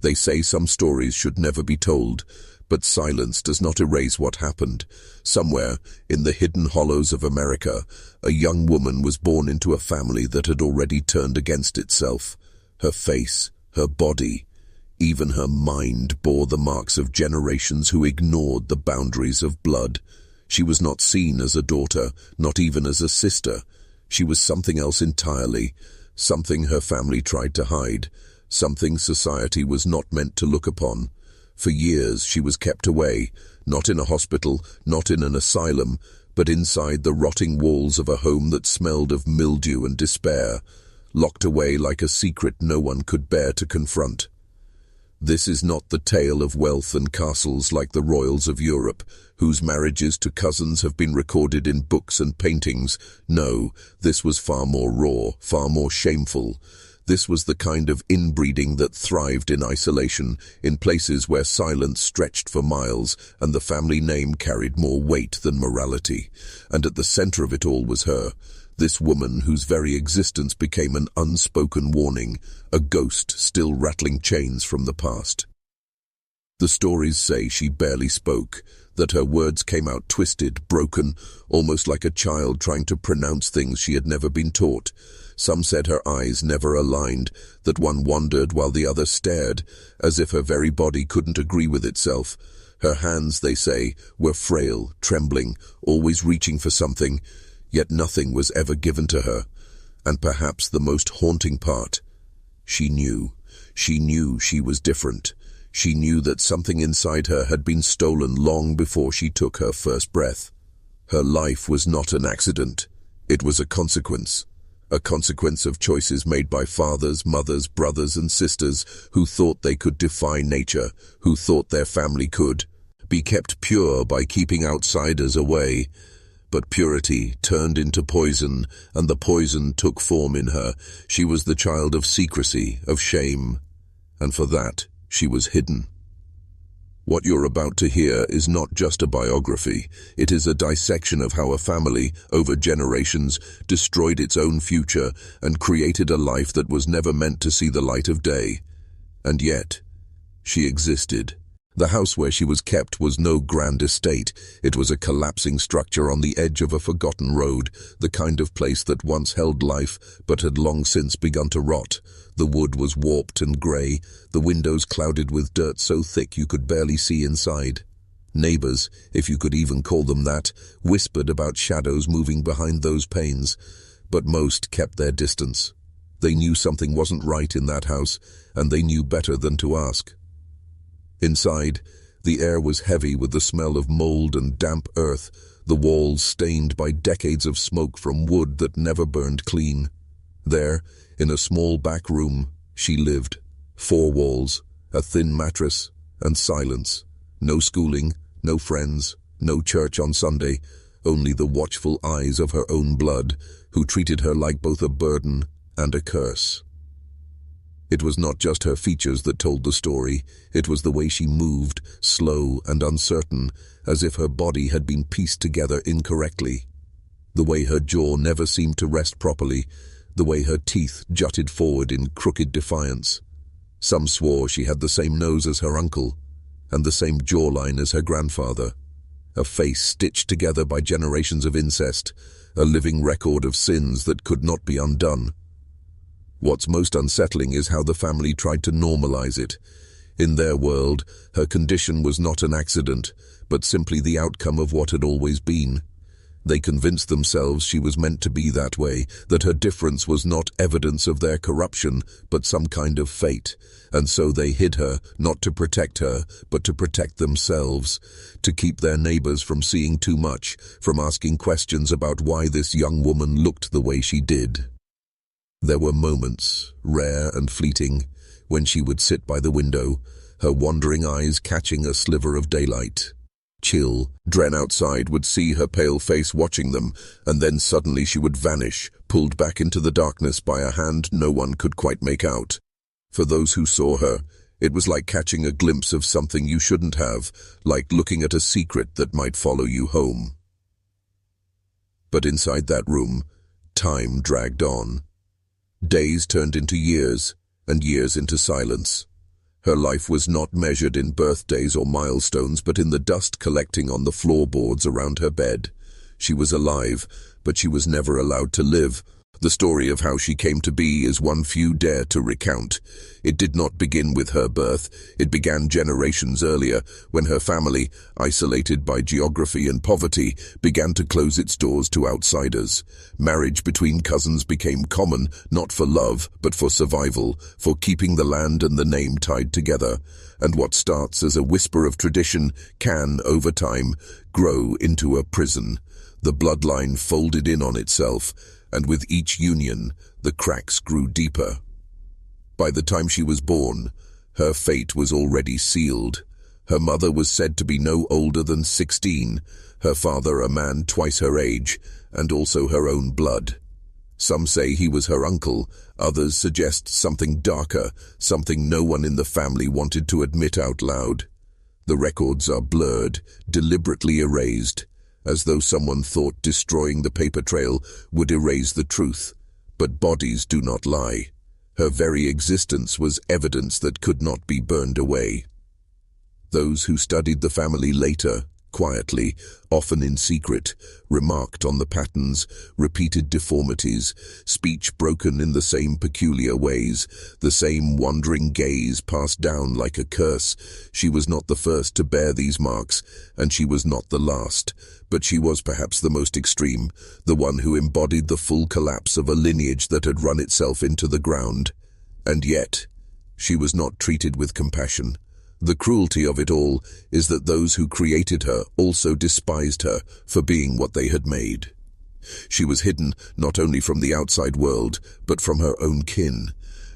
They say some stories should never be told, but silence does not erase what happened. Somewhere, in the hidden hollows of America, a young woman was born into a family that had already turned against itself. Her face, her body, even her mind bore the marks of generations who ignored the boundaries of blood. She was not seen as a daughter, not even as a sister. She was something else entirely, something her family tried to hide, something society was not meant to look upon. For years she was kept away, not in a hospital, not in an asylum, but inside the rotting walls of a home that smelled of mildew and despair, locked away like a secret no one could bear to confront. This is not the tale of wealth and castles like the royals of Europe, whose marriages to cousins have been recorded in books and paintings. No, this was far more raw, far more shameful. This was the kind of inbreeding that thrived in isolation, in places where silence stretched for miles and the family name carried more weight than morality. And at the center of it all was her, this woman whose very existence became an unspoken warning, a ghost still rattling chains from the past. The stories say she barely spoke, that her words came out twisted, broken, almost like a child trying to pronounce things she had never been taught. Some said her eyes never aligned, that one wandered while the other stared, as if her very body couldn't agree with itself. Her hands, they say, were frail, trembling, always reaching for something, yet nothing was ever given to her. And perhaps the most haunting part, she knew she was different. She knew that something inside her had been stolen long before she took her first breath. Her life was not an accident. It was a consequence of choices made by fathers, mothers, brothers and sisters who thought they could defy nature, who thought their family could be kept pure by keeping outsiders away. But purity turned into poison, and the poison took form in her. She was the child of secrecy, of shame, and for that, she was hidden. What you're about to hear is not just a biography. It is a dissection of how a family, over generations, destroyed its own future and created a life that was never meant to see the light of day. And yet, she existed. The house where she was kept was no grand estate. It was a collapsing structure on the edge of a forgotten road, the kind of place that once held life but had long since begun to rot. The wood was warped and grey, the windows clouded with dirt so thick you could barely see inside. Neighbours, if you could even call them that, whispered about shadows moving behind those panes, but most kept their distance. They knew something wasn't right in that house, and they knew better than to ask. Inside, the air was heavy with the smell of mold and damp earth, the walls stained by decades of smoke from wood that never burned clean. There, in a small back room, she lived. 4 walls, a thin mattress, and silence. No schooling, no friends, no church on Sunday, only the watchful eyes of her own blood, who treated her like both a burden and a curse. It was not just her features that told the story, it was the way she moved, slow and uncertain, as if her body had been pieced together incorrectly. The way her jaw never seemed to rest properly, the way her teeth jutted forward in crooked defiance. Some swore she had the same nose as her uncle, and the same jawline as her grandfather. A face stitched together by generations of incest, a living record of sins that could not be undone. What's most unsettling is how the family tried to normalize it. In their world, her condition was not an accident, but simply the outcome of what had always been. They convinced themselves she was meant to be that way, that her difference was not evidence of their corruption, but some kind of fate. And so they hid her, not to protect her, but to protect themselves, to keep their neighbors from seeing too much, from asking questions about why this young woman looked the way she did. There were moments, rare and fleeting, when she would sit by the window, her wandering eyes catching a sliver of daylight. Chill, Dren outside would see her pale face watching them, and then suddenly she would vanish, pulled back into the darkness by a hand no one could quite make out. For those who saw her, it was like catching a glimpse of something you shouldn't have, like looking at a secret that might follow you home. But inside that room, time dragged on. Days turned into years, and years into silence. Her life was not measured in birthdays or milestones, but in the dust collecting on the floorboards around her bed. She was alive, but she was never allowed to live. The story of how she came to be is one few dare to recount. It did not begin with her birth. It began generations earlier, when her family, isolated by geography and poverty, began to close its doors to outsiders. Marriage between cousins became common, not for love, but for survival, for keeping the land and the name tied together. And what starts as a whisper of tradition can, over time, grow into a prison. The bloodline folded in on itself, and with each union, the cracks grew deeper. By the time she was born, her fate was already sealed. Her mother was said to be no older than 16, her father a man twice her age, and also her own blood. Some say he was her uncle, others suggest something darker, something no one in the family wanted to admit out loud. The records are blurred, deliberately erased, as though someone thought destroying the paper trail would erase the truth. But bodies do not lie. Her very existence was evidence that could not be burned away. Those who studied the family later, quietly, often in secret, remarked on the patterns, repeated deformities, speech broken in the same peculiar ways, the same wandering gaze passed down like a curse. She was not the first to bear these marks, and she was not the last, but she was perhaps the most extreme, the one who embodied the full collapse of a lineage that had run itself into the ground. And yet, she was not treated with compassion. The cruelty of it all is that those who created her also despised her for being what they had made. She was hidden not only from the outside world, but from her own kin,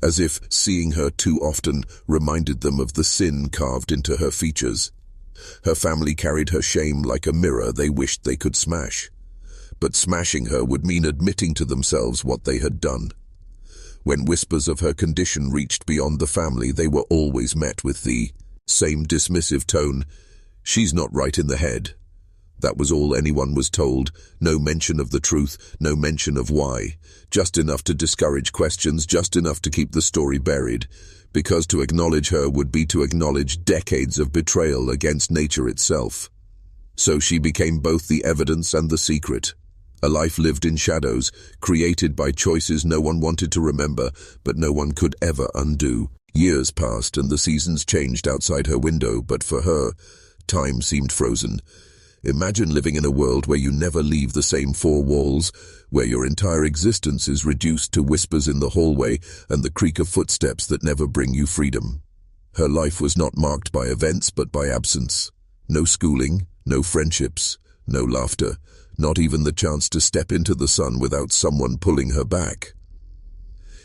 as if seeing her too often reminded them of the sin carved into her features. Her family carried her shame like a mirror they wished they could smash. But smashing her would mean admitting to themselves what they had done. When whispers of her condition reached beyond the family, they were always met with the same dismissive tone. "She's not right in the head." That was all anyone was told. No mention of the truth, no mention of why. Just enough to discourage questions, just enough to keep the story buried. Because to acknowledge her would be to acknowledge decades of betrayal against nature itself. So she became both the evidence and the secret. A life lived in shadows, created by choices no one wanted to remember, but no one could ever undo. Years passed and the seasons changed outside her window, but for her, time seemed frozen. Imagine living in a world where you never leave the same four walls, where your entire existence is reduced to whispers in the hallway and the creak of footsteps that never bring you freedom. Her life was not marked by events but by absence. No schooling, no friendships, no laughter, not even the chance to step into the sun without someone pulling her back.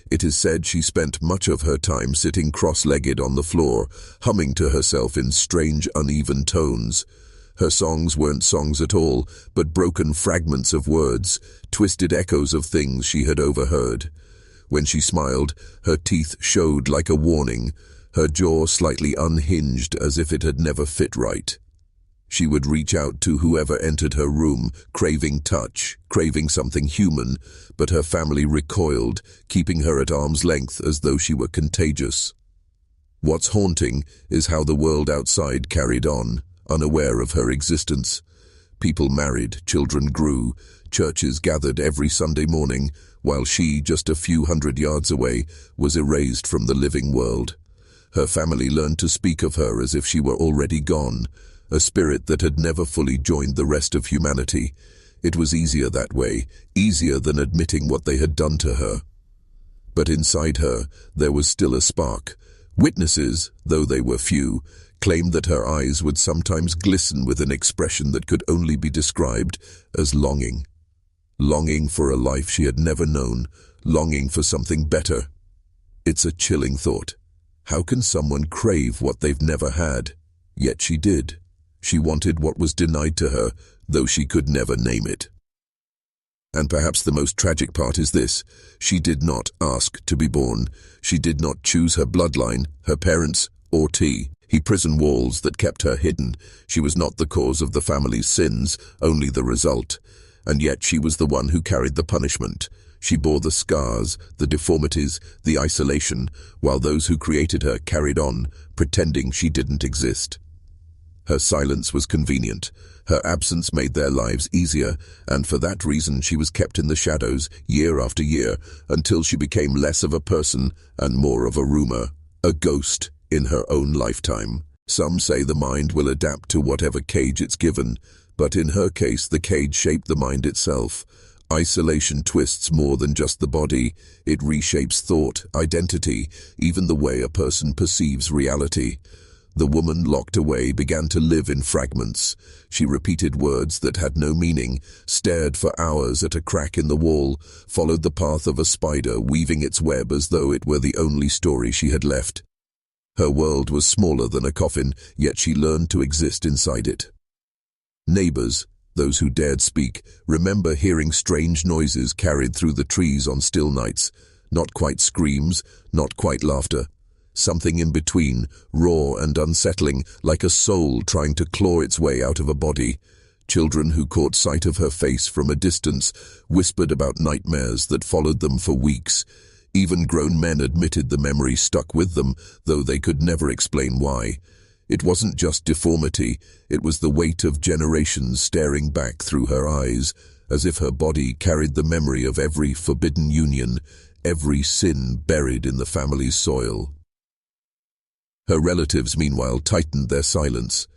It is said she spent much of her time sitting cross-legged on the floor, humming to herself in strange, uneven tones. Her songs weren't songs at all, but broken fragments of words, twisted echoes of things she had overheard. When she smiled, her teeth showed like a warning, her jaw slightly unhinged as if it had never fit right. She would reach out to whoever entered her room, craving touch, craving something human, but her family recoiled, keeping her at arm's length as though she were contagious. What's haunting is how the world outside carried on, unaware of her existence. People married, children grew, churches gathered every Sunday morning, while she, just a few hundred yards away, was erased from the living world. Her family learned to speak of her as if she were already gone, a spirit that had never fully joined the rest of humanity. It was easier that way, easier than admitting what they had done to her. But inside her, there was still a spark. Witnesses, though they were few, claimed that her eyes would sometimes glisten with an expression that could only be described as longing. Longing for a life she had never known, longing for something better. It's a chilling thought. How can someone crave what they've never had? Yet she did. She wanted what was denied to her, though she could never name it. And perhaps the most tragic part is this: she did not ask to be born. She did not choose her bloodline, her parents, or prison walls that kept her hidden. She was not the cause of the family's sins, only the result. And yet she was the one who carried the punishment. She bore the scars, the deformities, the isolation, while those who created her carried on, pretending she didn't exist. Her silence was convenient. Her absence made their lives easier, and for that reason she was kept in the shadows year after year until she became less of a person and more of a rumor, a ghost in her own lifetime. Some say the mind will adapt to whatever cage it's given, but in her case the cage shaped the mind itself. Isolation twists more than just the body. It reshapes thought, identity, even the way a person perceives reality. The woman locked away began to live in fragments. She repeated words that had no meaning, stared for hours at a crack in the wall, followed the path of a spider weaving its web as though it were the only story she had left. Her world was smaller than a coffin, yet she learned to exist inside it. Neighbors, those who dared speak, remember hearing strange noises carried through the trees on still nights. Not quite screams, not quite laughter. Something in between, raw and unsettling, like a soul trying to claw its way out of a body. Children who caught sight of her face from a distance whispered about nightmares that followed them for weeks. Even grown men admitted the memory stuck with them, though they could never explain why. It wasn't just deformity, it was the weight of generations staring back through her eyes, as if her body carried the memory of every forbidden union, every sin buried in the family's soil. Her relatives, meanwhile, tightened their silence.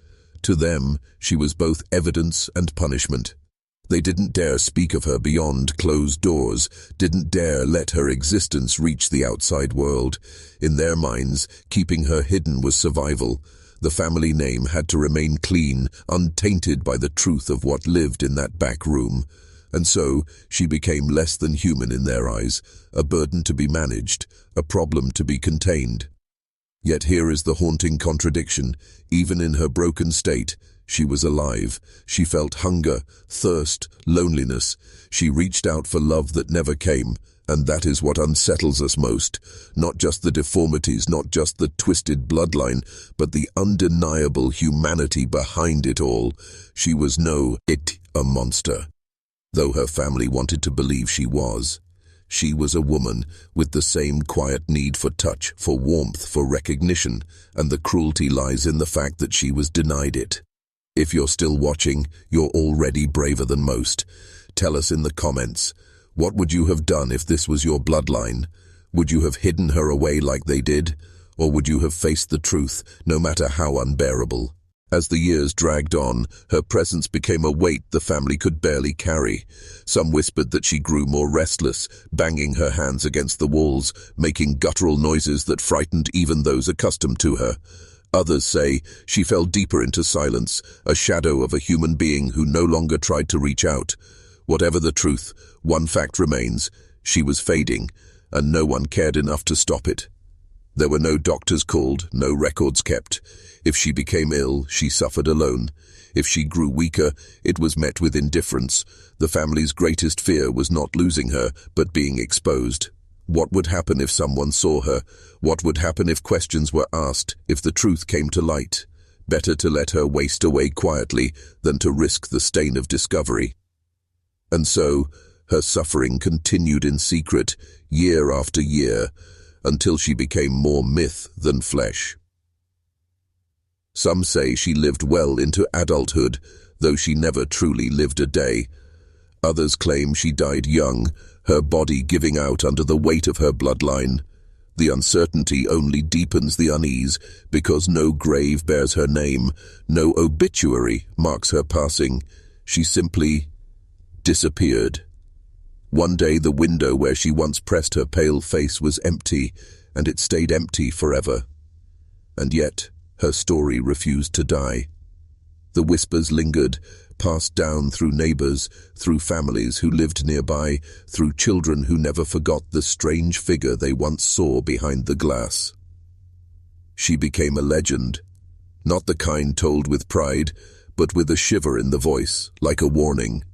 To them, she was both evidence and punishment. They didn't dare speak of her beyond closed doors, didn't dare let her existence reach the outside world. In their minds, keeping her hidden was survival. The family name had to remain clean, untainted by the truth of what lived in that back room. And so, she became less than human in their eyes, a burden to be managed, a problem to be contained. Yet here is the haunting contradiction. Even in her broken state, she was alive. She felt hunger, thirst, loneliness. She reached out for love that never came, and that is what unsettles us most. Not just the deformities, not just the twisted bloodline, but the undeniable humanity behind it all. She was a monster, though her family wanted to believe she was. She was a woman with the same quiet need for touch, for warmth, for recognition, and the cruelty lies in the fact that she was denied it. If you're still watching, you're already braver than most. Tell us in the comments, what would you have done if this was your bloodline? Would you have hidden her away like they did? Or would you have faced the truth, no matter how unbearable? As the years dragged on, her presence became a weight the family could barely carry. Some whispered that she grew more restless, banging her hands against the walls, making guttural noises that frightened even those accustomed to her. Others say she fell deeper into silence, a shadow of a human being who no longer tried to reach out. Whatever the truth, one fact remains: she was fading, and no one cared enough to stop it. There were no doctors called, no records kept. If she became ill, she suffered alone. If she grew weaker, it was met with indifference. The family's greatest fear was not losing her, but being exposed. What would happen if someone saw her? What would happen if questions were asked, if the truth came to light? Better to let her waste away quietly than to risk the stain of discovery. And so, her suffering continued in secret, year after year, until she became more myth than flesh. Some say she lived well into adulthood, though she never truly lived a day. Others claim she died young, her body giving out under the weight of her bloodline. The uncertainty only deepens the unease, because no grave bears her name, no obituary marks her passing. She simply disappeared. One day the window where she once pressed her pale face was empty, and it stayed empty forever. And yet, her story refused to die. The whispers lingered, passed down through neighbors, through families who lived nearby, through children who never forgot the strange figure they once saw behind the glass. She became a legend, not the kind told with pride, but with a shiver in the voice, like a warning.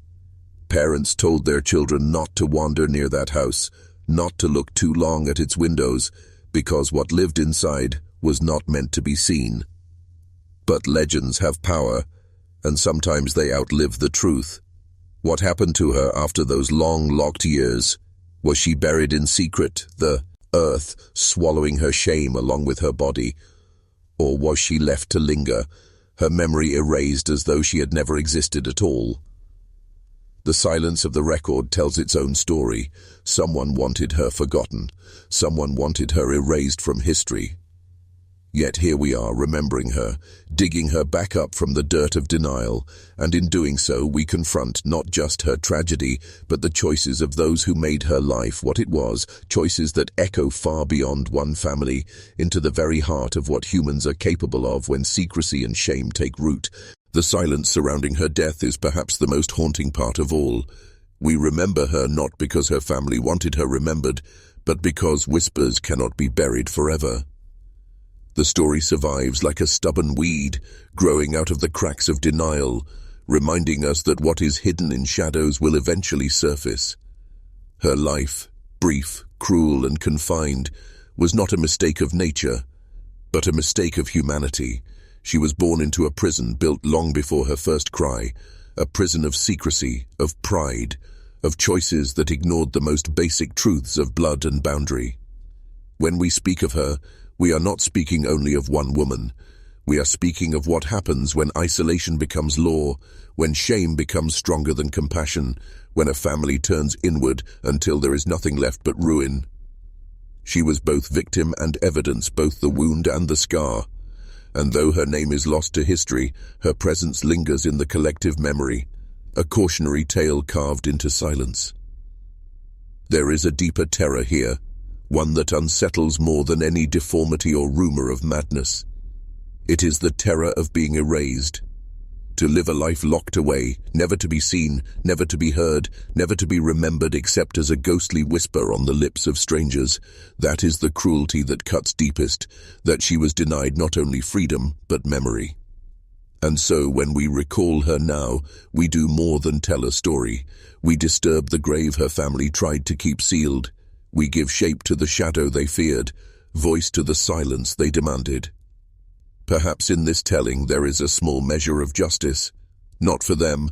Parents told their children not to wander near that house, not to look too long at its windows, because what lived inside was not meant to be seen. But legends have power, and sometimes they outlive the truth. What happened to her after those long, locked years? Was she buried in secret, the earth swallowing her shame along with her body? Or was she left to linger, her memory erased as though she had never existed at all? The silence of the record tells its own story. Someone wanted her forgotten. Someone wanted her erased from history. Yet here we are, remembering her, digging her back up from the dirt of denial, and in doing so we confront not just her tragedy, but the choices of those who made her life what it was, choices that echo far beyond one family, into the very heart of what humans are capable of when secrecy and shame take root. The silence surrounding her death is perhaps the most haunting part of all. We remember her not because her family wanted her remembered, but because whispers cannot be buried forever. The story survives like a stubborn weed, growing out of the cracks of denial, reminding us that what is hidden in shadows will eventually surface. Her life, brief, cruel, and confined, was not a mistake of nature, but a mistake of humanity. She was born into a prison built long before her first cry, a prison of secrecy, of pride, of choices that ignored the most basic truths of blood and boundary. When we speak of her, we are not speaking only of one woman. We are speaking of what happens when isolation becomes law, when shame becomes stronger than compassion, when a family turns inward until there is nothing left but ruin. She was both victim and evidence, both the wound and the scar. And though her name is lost to history, her presence lingers in the collective memory, a cautionary tale carved into silence. There is a deeper terror here, one that unsettles more than any deformity or rumor of madness. It is the terror of being erased. To live a life locked away, never to be seen, never to be heard, never to be remembered except as a ghostly whisper on the lips of strangers. That is the cruelty that cuts deepest, that she was denied not only freedom, but memory. And so when we recall her now, we do more than tell a story. We disturb the grave her family tried to keep sealed. We give shape to the shadow they feared, voice to the silence they demanded. Perhaps in this telling there is a small measure of justice, not for them,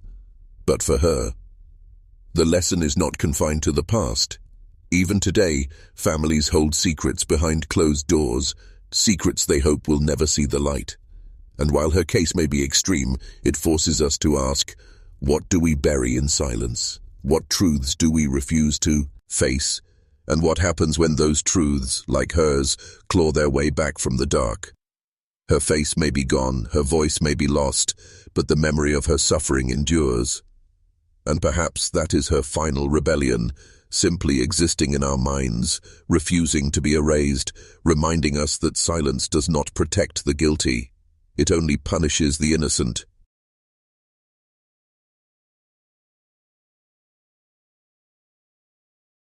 but for her. The lesson is not confined to the past. Even today, families hold secrets behind closed doors, secrets they hope will never see the light. And while her case may be extreme, it forces us to ask, what do we bury in silence? What truths do we refuse to face? And what happens when those truths, like hers, claw their way back from the dark? Her face may be gone, her voice may be lost, but the memory of her suffering endures. And perhaps that is her final rebellion, simply existing in our minds, refusing to be erased, reminding us that silence does not protect the guilty. It only punishes the innocent.